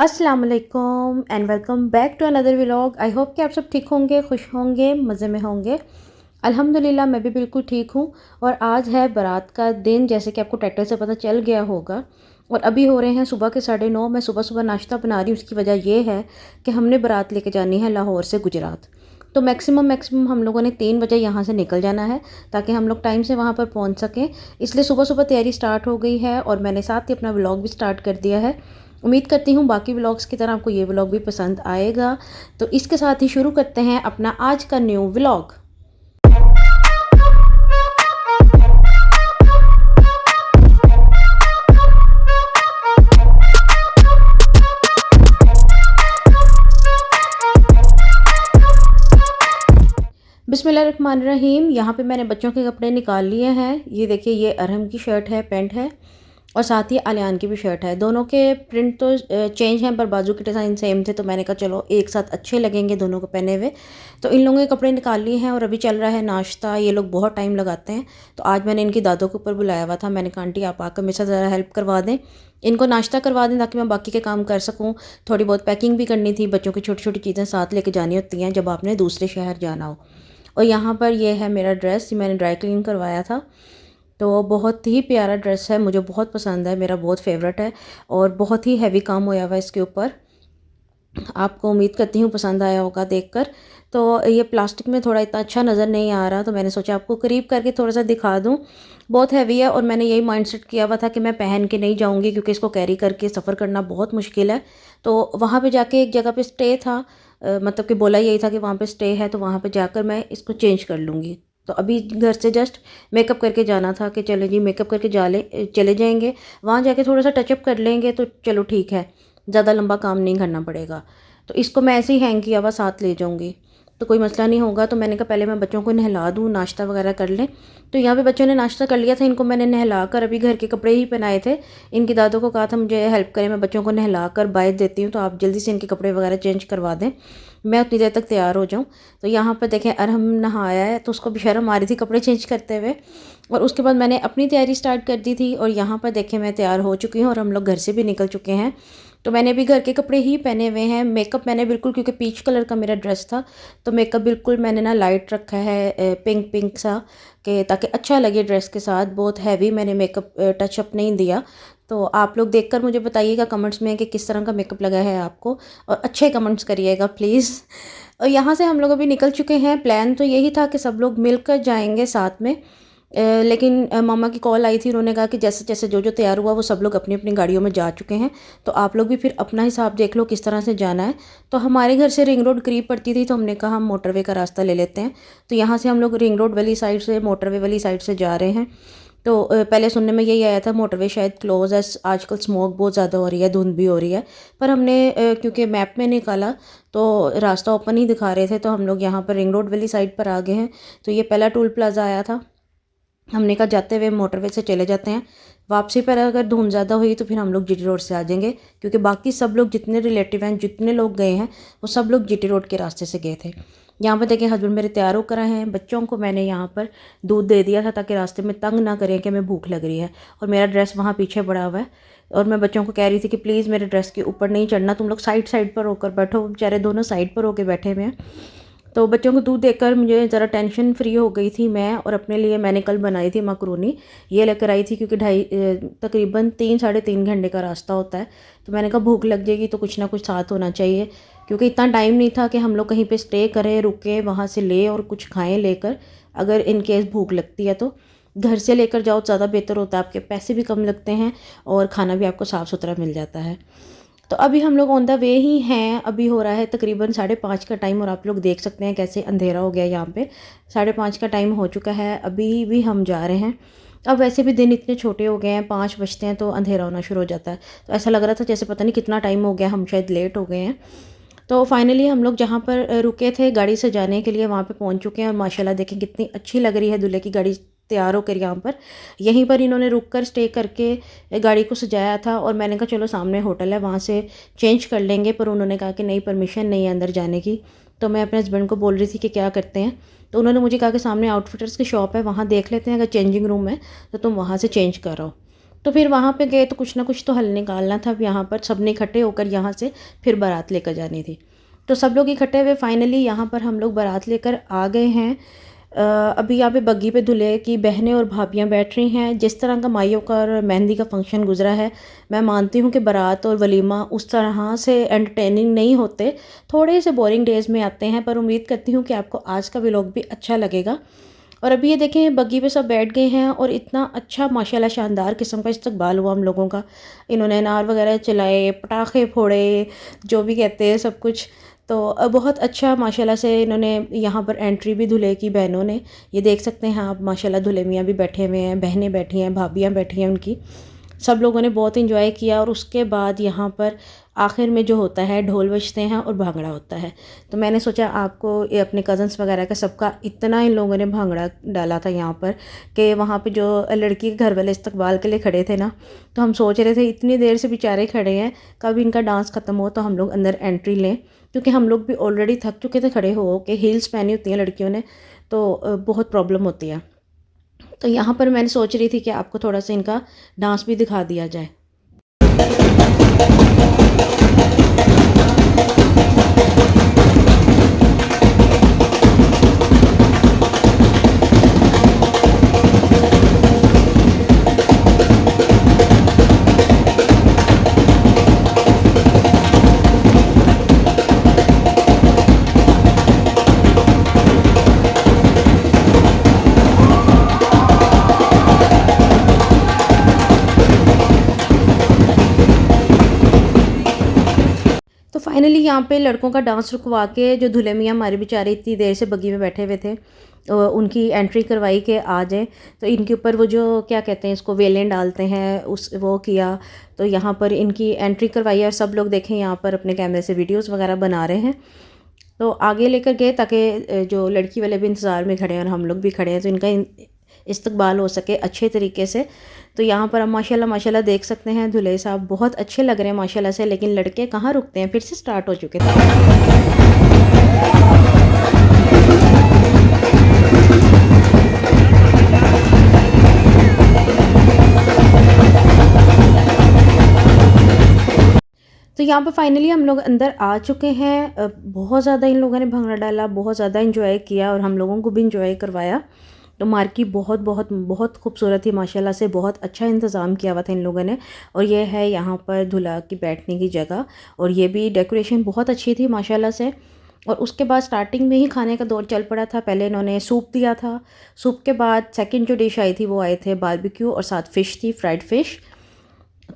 अस्सलाम वालेकुम and welcome back to another vlog. I hope कि आप सब ठीक होंगे, खुश होंगे, मज़े में होंगे। अल्हम्दुलिल्लाह मैं भी बिल्कुल ठीक हूँ। और आज है बारात का दिन, जैसे कि आपको टाइटल से पता चल गया होगा। और अभी हो रहे हैं सुबह के 9:30। मैं सुबह सुबह नाश्ता बना रही हूँ। उसकी वजह यह है कि हमने बारात लेके जानी है लाहौर से गुजरात। तो मैक्सिमम हम लोगों ने 3 बजे यहाँ से निकल जाना है, ताकि हम लोग टाइम से वहाँ पर पहुँच सकें। इसलिए सुबह सुबह तैयारी स्टार्ट हो गई है और मैंने साथ ही अपना व्लॉग भी स्टार्ट कर दिया है। उम्मीद करती हूँ बाकी व्लॉग्स की तरह आपको ये व्लॉग भी पसंद आएगा। तो इसके साथ ही शुरू करते हैं अपना आज का न्यू व्लॉग। बिस्मिल्लाहिर्रहमानिर्रहीम। यहाँ पे मैंने बच्चों के कपड़े निकाल लिए हैं। ये देखिए, ये अरहम की शर्ट है, पैंट है, और साथ ही आलियान की भी शर्ट है। दोनों के प्रिंट तो चेंज हैं, पर बाजू के डिज़ाइन सेम थे। तो मैंने कहा चलो एक साथ अच्छे लगेंगे दोनों को पहने हुए। तो इन लोगों के कपड़े निकाल लिए हैं और अभी चल रहा है नाश्ता। ये लोग बहुत टाइम लगाते हैं, तो आज मैंने इनकी दादों के ऊपर बुलाया हुआ था। मैंने कहा आंटी आप आकर मेरे साथ ज़रा हेल्प करवा दें, इनको नाश्ता करवा दें, ताकि मैं बाकी के काम कर सकूँ। थोड़ी बहुत पैकिंग भी करनी थी, बच्चों की छोटी छोटी चीज़ें साथ लेके जानी होती हैं जब आपने दूसरे शहर जाना हो। और यहाँ पर ये है मेरा ड्रेस, मैंने ड्राई क्लीन करवाया था। तो बहुत ही प्यारा ड्रेस है, मुझे बहुत पसंद है, मेरा बहुत फेवरेट है। और बहुत ही हैवी काम होया हुआ है इसके ऊपर। आपको उम्मीद करती हूँ पसंद आया होगा देखकर। तो ये प्लास्टिक में थोड़ा इतना अच्छा नज़र नहीं आ रहा, तो मैंने सोचा आपको करीब करके थोड़ा सा दिखा दूँ। बहुत हैवी है और मैंने यही माइंडसेट किया हुआ था कि मैं पहन के नहीं जाऊँगी, क्योंकि इसको कैरी करके सफ़र करना बहुत मुश्किल है। तो वहाँ पे जाके एक जगह पे स्टे था, मतलब कि बोला यही था कि वहाँ पे स्टे है, तो वहाँ पे जाकर मैं इसको चेंज कर लूँगी। तो अभी घर से जस्ट मेकअप करके जाना था कि चले जी मेकअप करके चले जाएंगे, वहाँ जाके थोड़ा सा टचअप कर लेंगे, तो चलो ठीक है, ज़्यादा लंबा काम नहीं करना पड़ेगा। तो इसको मैं ऐसे ही हैंग किया हुआ साथ ले जाऊँगी, तो कोई मसला नहीं होगा। तो मैंने कहा पहले मैं बच्चों को नहला दूँ, नाश्ता वगैरह कर लें। तो यहाँ पे बच्चों ने नाश्ता कर लिया था, इनको मैंने नहला कर अभी घर के कपड़े ही पहनाए थे। इनकी दादों को कहा था मुझे हेल्प करें, मैं बच्चों को नहला कर बाहर देती हूँ, तो आप जल्दी से इनके कपड़े वगैरह चेंज करवा दें, मैं उतनी देर तक तैयार हो जाऊँ। तो यहाँ पर देखें अरहम नहाया है, तो उसको भी शर्म आ रही थी कपड़े चेंज करते हुए। और उसके बाद मैंने अपनी तैयारी स्टार्ट कर दी थी। और यहाँ पर देखें मैं तैयार हो चुकी हूँ और हम लोग घर से भी निकल चुके हैं। तो मैंने भी घर के कपड़े ही पहने हुए हैं। मेकअप मैंने बिल्कुल, क्योंकि पीच कलर का मेरा ड्रेस था, तो मेकअप बिल्कुल मैंने ना लाइट रखा है, पिंक पिंक सा, कि ताकि अच्छा लगे ड्रेस के साथ। बहुत हैवी मैंने मेकअप टचअप नहीं दिया। तो आप लोग देखकर मुझे बताइएगा कमेंट्स में कि किस तरह का मेकअप लगा है आपको, और अच्छे कमेंट्स करिएगा प्लीज़। और यहाँ से हम लोग अभी निकल चुके हैं। प्लान तो यही था कि सब लोग मिलकर जाएंगे साथ में, लेकिन मामा की कॉल आई थी। उन्होंने कहा कि जैसे जैसे जो जो तैयार हुआ वो सब लोग अपनी अपनी गाड़ियों में जा चुके हैं, तो आप लोग भी फिर अपना हिसाब देख लो किस तरह से जाना है। तो हमारे घर से रिंग रोड करीब पड़ती थी, तो हमने कहा हम मोटरवे का रास्ता ले लेते हैं। तो यहाँ से हम लोग रिंग रोड वाली साइड से, मोटरवे वाली साइड से जा रहे हैं। तो पहले सुनने में यही आया था मोटरवे शायद क्लोज है, आजकल स्मोक बहुत ज़्यादा हो रही है, धुंध भी हो रही है। पर हमने क्योंकि मैप में निकाला तो रास्ता ओपन ही दिखा रहे थे, तो हम लोग यहाँ पर रिंग रोड वाली साइड पर आ गए हैं। तो ये पहला टोल प्लाजा आया था। हमने कहा जाते हुए मोटरवे से चले जाते हैं, वापसी पर अगर धुंध ज़्यादा हुई तो फिर हम लोग जीटी रोड से आ जाएंगे, क्योंकि बाकी सब लोग जितने रिलेटिव हैं, जितने लोग गए हैं, वो सब लोग जीटी रोड के रास्ते से गए थे। यहाँ पर देखिए हस्बैंड मेरे तैयार होकर आए हैं। बच्चों को मैंने यहाँ पर दूध दे दिया था, ताकि रास्ते में तंग ना करें कि मैं भूख लग रही है। और मेरा ड्रेस वहाँ पीछे पड़ा हुआ है, और मैं बच्चों को कह रही थी कि प्लीज़ मेरे ड्रेस के ऊपर नहीं चढ़ना, तुम लोग साइड साइड पर होकर बैठो। बेचारे दोनों साइड पर होकर बैठे हुए हैं। तो बच्चों को दूध देकर मुझे ज़रा टेंशन फ्री हो गई थी मैं। और अपने लिए मैंने कल बनाई थी मकरूनी, ये लेकर आई थी, क्योंकि तकरीबन 3-3.5 घंटे का रास्ता होता है। तो मैंने कहा भूख लग जाएगी तो कुछ ना कुछ साथ होना चाहिए, क्योंकि इतना टाइम नहीं था कि हम लोग कहीं पे स्टे करें, रुके, वहाँ से ले और कुछ खाएं लेकर। अगर इन केस भूख लगती है तो घर से लेकर जाओ, ज़्यादा बेहतर होता है, आपके पैसे भी कम लगते हैं और खाना भी आपको साफ़ सुथरा मिल जाता है। तो अभी हम लोग ऑन द वे ही हैं। अभी हो रहा है तकरीबन 5:30 का टाइम, और आप लोग देख सकते हैं कैसे अंधेरा हो गया यहाँ पे। 5:30 का टाइम हो चुका है, अभी भी हम जा रहे हैं। अब वैसे भी दिन इतने छोटे हो गए हैं, 5 बजते हैं तो अंधेरा होना शुरू हो जाता है। तो ऐसा लग रहा था जैसे पता नहीं कितना टाइम हो गया, हम शायद लेट हो गए हैं। तो फाइनली हम लोग जहाँ पर रुके थे गाड़ी से जाने के लिए, वहाँ पे पहुँच चुके हैं। और माशाल्लाह देखें कितनी अच्छी लग रही है दूल्हे की गाड़ी तैयार होकर यहाँ पर। यहीं पर इन्होंने रुक कर स्टे करके गाड़ी को सजाया था। और मैंने कहा चलो सामने होटल है, वहाँ से चेंज कर लेंगे, पर उन्होंने कहा कि नहीं, परमिशन नहीं है अंदर जाने की। तो मैं अपने हस्बैंड को बोल रही थी कि क्या करते हैं, तो उन्होंने मुझे कहा कि सामने आउटफिटर्स की शॉप है, वहाँ देख लेते हैं, अगर चेंजिंग रूम है तो तुम वहाँ से चेंज करो। तो फिर वहाँ पे गए तो कुछ ना कुछ तो हल निकालना था। अब यहाँ पर सब ने इकट्ठे होकर यहाँ से फिर बारात लेकर जानी थी। तो सब लोग इकट्ठे हुए, फाइनली यहाँ पर हम लोग बारात लेकर आ गए हैं। अभी यहाँ पे बग्गी पे दूल्हे की बहनें और भाभियाँ बैठ रही हैं। जिस तरह का माइयों का और मेहंदी का फंक्शन गुजरा है, मैं मानती हूँ कि बारात और वलीमा उस तरह से एंटरटेनिंग नहीं होते, थोड़े से बोरिंग डेज़ में आते हैं। पर उम्मीद करती हूँ कि आपको आज का व्लॉग भी अच्छा लगेगा। और अभी ये देखें, बग्गी पे सब बैठ गए हैं और इतना अच्छा माशाल्लाह शानदार किस्म का इस्तकबाल हुआ हम लोगों का। इन्होंने अनार वगैरह चलाए, पटाखे फोड़े, जो भी कहते हैं सब कुछ। तो बहुत अच्छा माशाल्लाह से इन्होंने यहाँ पर एंट्री भी दूल्हे की बहनों ने, ये देख सकते हैं आप, माशाल्लाह दूल्हे मियाँ भी बैठे हुए हैं, बहनें बैठी हैं, भाभियाँ बैठी हैं उनकी। सब लोगों ने बहुत इंजॉय किया। और उसके बाद यहाँ पर आखिर में जो होता है, ढोल बजते हैं और भांगड़ा होता है। तो मैंने सोचा आपको ये अपने कज़न्स वगैरह का सबका इतना इन लोगों ने भांगड़ा डाला था यहाँ पर कि वहाँ पे जो लड़की के घर वाले इस्तकबाल के लिए खड़े थे ना, तो हम सोच रहे थे इतनी देर से बेचारे खड़े हैं, कब इनका डांस ख़त्म हो तो हम लोग अंदर एंट्री लें, क्योंकि हम लोग भी ऑलरेडी थक चुके थे खड़े हो के। हील्स पहनी होती हैं लड़कियों ने, तो बहुत प्रॉब्लम होती है। तो यहाँ पर मैंने सोच रही थी कि आपको थोड़ा सा इनका डांस भी दिखा दिया जाए। तो फाइनली यहाँ पे लड़कों का डांस रुकवा के जो दूल्हे मियाँ हमारे बेचारे इतनी देर से बग्गी में बैठे हुए थे, उनकी एंट्री करवाई के आ जाए। तो इनके ऊपर वो जो क्या कहते हैं इसको, वेलें डालते हैं, उस वो किया। तो यहाँ पर इनकी एंट्री करवाई और सब लोग देखें यहाँ पर अपने कैमरे से वीडियोस वगैरह बना रहे हैं। तो आगे लेकर गए ताकि जो लड़की वाले भी इंतज़ार में खड़े हैं और हम लोग भी खड़े हैं, तो इनका इस्तकबाल हो सके अच्छे तरीके से। तो यहाँ पर हम माशाल्लाह माशाल्लाह देख सकते हैं दूल्हे साहब बहुत अच्छे लग रहे हैं माशाल्लाह से। लेकिन लड़के कहाँ रुकते हैं, फिर से स्टार्ट हो चुके थे। तो यहाँ पर फाइनली हम लोग अंदर आ चुके हैं। बहुत ज़्यादा इन लोगों ने भंगड़ा डाला, बहुत ज़्यादा इंजॉय किया और हम लोगों को भी इंजॉय करवाया। तो मार्की बहुत बहुत बहुत खूबसूरत थी माशाल्लाह से, बहुत अच्छा इंतज़ाम किया हुआ था इन लोगों ने। और ये है यहाँ पर दूल्हा की बैठने की जगह, और ये भी डेकोरेशन बहुत अच्छी थी माशाल्लाह से। और उसके बाद स्टार्टिंग में ही खाने का दौर चल पड़ा था। पहले इन्होंने सूप दिया था, सूप के बाद सेकंड जो डिश आई थी वो आए थे बारबेक्यू, और साथ फ़िश थी, फ्राइड फ़िश।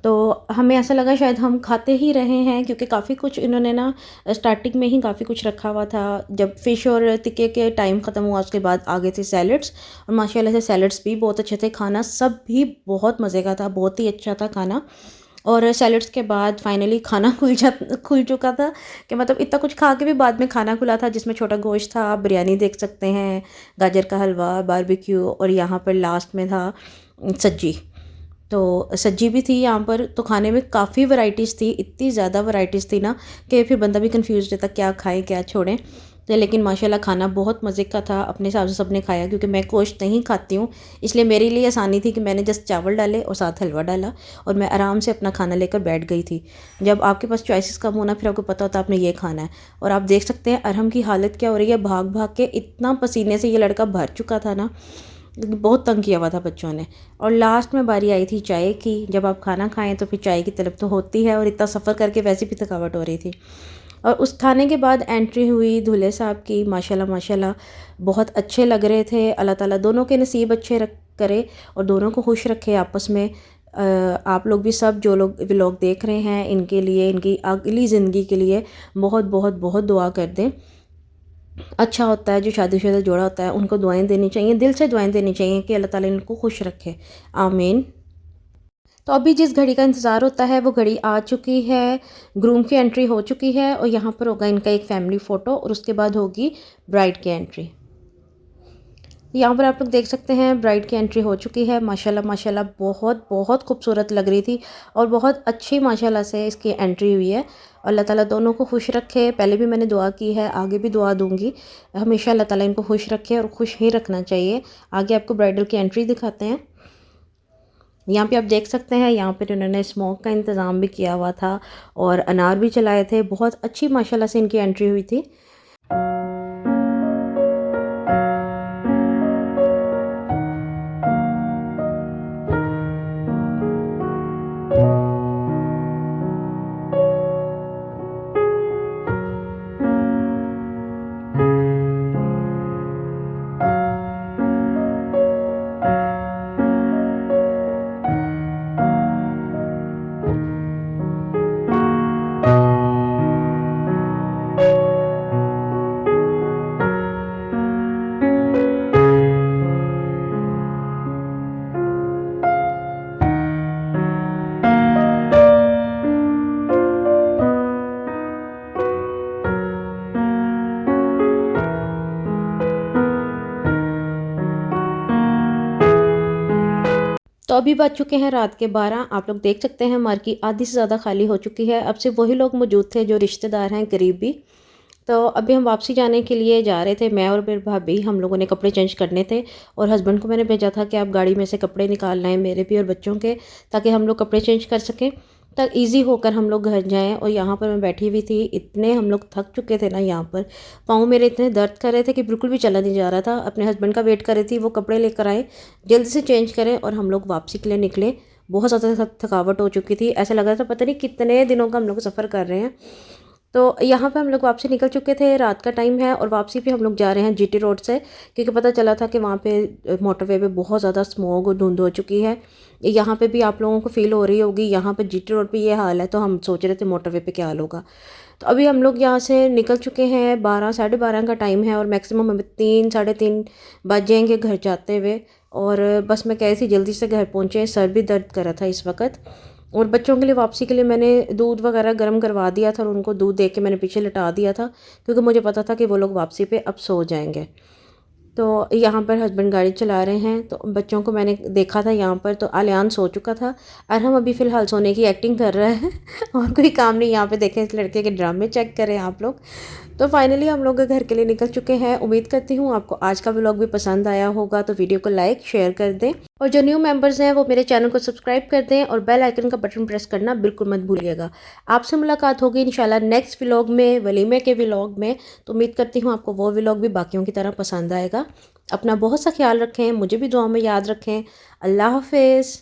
तो हमें ऐसा लगा शायद हम खाते ही रहे हैं, क्योंकि काफ़ी कुछ इन्होंने ना स्टार्टिंग में ही काफ़ी कुछ रखा हुआ था। जब फ़िश और टिक्के के टाइम ख़त्म हुआ उसके बाद आगे थे सैलड्स, और माशाल्लाह से सैलड्स भी बहुत अच्छे थे। खाना सब भी बहुत मज़े का था, बहुत ही अच्छा था खाना। और सैलड्स के बाद फाइनली खाना खुल चुका था, कि मतलब इतना कुछ खा के भी बाद में खाना खुला था, जिसमें छोटा गोश्त था, बिरयानी देख सकते हैं, गाजर का हलवा, बारबेक्यू, और यहाँ पर लास्ट में था सज्जी। तो सज्जी भी थी यहाँ पर। तो खाने में काफ़ी वैरायटीज़ थी, इतनी ज़्यादा वैरायटीज़ थी ना कि फिर बंदा भी कंफ्यूज रहता क्या खाएं क्या छोड़ें। तो लेकिन माशाल्लाह खाना बहुत मज़े का था, अपने हिसाब से सबने खाया। क्योंकि मैं गोश्त नहीं खाती हूँ, इसलिए मेरे लिए आसानी थी कि मैंने जस्ट चावल डाले और साथ हलवा डाला, और मैं आराम से अपना खाना लेकर बैठ गई थी। जब आपके पास चॉइसेस कम होना, फिर आपको पता होता है आपने ये खाना है। और आप देख सकते हैं अरहम की हालत क्या हो रही है, भाग भाग के इतना पसीने से ये लड़का भर चुका था ना, बहुत तंग किया हुआ था बच्चों ने। और लास्ट में बारी आई थी चाय की। जब आप खाना खाएं तो फिर चाय की तलब तो होती है, और इतना सफ़र करके वैसे भी थकावट हो रही थी। और उस खाने के बाद एंट्री हुई दूल्हे साहब की। माशाल्लाह माशाल्लाह बहुत अच्छे लग रहे थे। अल्लाह ताला दोनों के नसीब अच्छे करे और दोनों को खुश रखे आपस में। आप लोग भी सब जो लोग व्लॉग देख रहे हैं, इनके लिए, इनकी अगली ज़िंदगी के लिए बहुत बहुत बहुत दुआ कर दें। अच्छा होता है जो शादीशुदा जोड़ा होता है, उनको दुआएं देनी चाहिए, दिल से दुआएं देनी चाहिए कि अल्लाह ताला इनको खुश रखे, आमीन। तो अभी जिस घड़ी का इंतज़ार होता है वो घड़ी आ चुकी है, ग्रूम की एंट्री हो चुकी है, और यहाँ पर होगा इनका एक फैमिली फ़ोटो, और उसके बाद होगी ब्राइड की एंट्री। यहाँ पर आप लोग देख सकते हैं ब्राइड की एंट्री हो चुकी है। माशाल्लाह माशाल्लाह बहुत बहुत खूबसूरत लग रही थी, और बहुत अच्छी माशाल्लाह से इसकी एंट्री हुई है। अल्लाह ताला दोनों को खुश रखे। पहले भी मैंने दुआ की है, आगे भी दुआ दूंगी। हमेशा अल्लाह ताला इनको खुश रखे, और खुश ही रखना चाहिए। आगे आपको ब्राइडल की एंट्री दिखाते हैं। यहाँ पे आप देख सकते हैं, यहाँ पे उन्होंने स्मोक का इंतज़ाम भी किया हुआ था और अनार भी चलाए थे। बहुत अच्छी माशाल्लाह से इनकी एंट्री हुई थी। तो अभी बज चुके हैं रात के 12। आप लोग देख सकते हैं मार्केट आधी से ज़्यादा खाली हो चुकी है। अब सिर्फ वही लोग मौजूद थे जो रिश्तेदार हैं करीबी। तो अभी हम वापसी जाने के लिए जा रहे थे, मैं और मेरे भाभी। हम लोगों ने कपड़े चेंज करने थे और हस्बैंड को मैंने भेजा था कि आप गाड़ी में से कपड़े निकाल लाएँ, मेरे भी और बच्चों के, ताकि हम लोग कपड़े चेंज कर सकें, तक ईज़ी होकर हम लोग घर जाएँ। और यहाँ पर मैं बैठी हुई थी, इतने हम लोग थक चुके थे ना, यहाँ पर पाँव मेरे इतने दर्द कर रहे थे कि बिल्कुल भी चला नहीं जा रहा था। अपने हस्बैंड का वेट कर रही थी, वो कपड़े लेकर आए, जल्दी से चेंज करें और हम लोग वापसी के लिए निकले। बहुत ज़्यादा थकावट हो चुकी थी, ऐसा लग रहा था पता नहीं कितने दिनों का हम लोग सफ़र कर रहे हैं। तो यहाँ पे हम लोग वापसी निकल चुके थे, रात का टाइम है और वापसी पे हम लोग जा रहे हैं जीटी रोड से, क्योंकि पता चला था कि वहाँ पे मोटरवे पे बहुत ज़्यादा स्मॉग और धुंध हो चुकी है। यहाँ पे भी आप लोगों को फील हो रही होगी, यहाँ पे जीटी रोड पे ये हाल है। तो हम सोच रहे थे मोटरवे पे क्या हाल होगा। तो अभी हम लोग यहाँ से निकल चुके हैं, 12 साढ़े 12 का टाइम है और मैक्सिमम हमें 3 साढ़े 3 बज जाएंगे घर जाते हुए। और बस मैं कह रही थी जल्दी से घर पहुँचे, सर भी दर्द कर रहा था इस वक्त। और बच्चों के लिए वापसी के लिए मैंने दूध वगैरह गर्म करवा दिया था और उनको दूध दे के मैंने पीछे लटा दिया था, क्योंकि मुझे पता था कि वो लोग वापसी पे अब सो जाएंगे। तो यहाँ पर हस्बैंड गाड़ी चला रहे हैं, तो बच्चों को मैंने देखा था यहाँ पर, तो आलियान सो चुका था और हम अभी फ़िलहाल सोने की एक्टिंग कर रहे हैं और कोई काम नहीं। यहाँ पे देखें, इस लड़के के ड्रामे चेक करें आप लोग। तो फाइनली हम लोग घर के लिए निकल चुके हैं। उम्मीद करती हूँ आपको आज का व्लॉग भी पसंद आया होगा, तो वीडियो को लाइक शेयर कर दें और जो न्यू मेंबर्स हैं वो मेरे चैनल को सब्सक्राइब कर दें और बेल आइकन का बटन प्रेस करना बिल्कुल मत भूलिएगा। आपसे मुलाकात होगी इंशाल्लाह नेक्स्ट व्लॉग में, वलीमे के व्लॉग में। तो उम्मीद करती हूँ आपको वो व्लॉग भी बाकियों की तरह पसंद आएगा। अपना बहुत सा ख्याल रखें, मुझे भी दुआ में याद रखें। अल्लाह हाफिज़।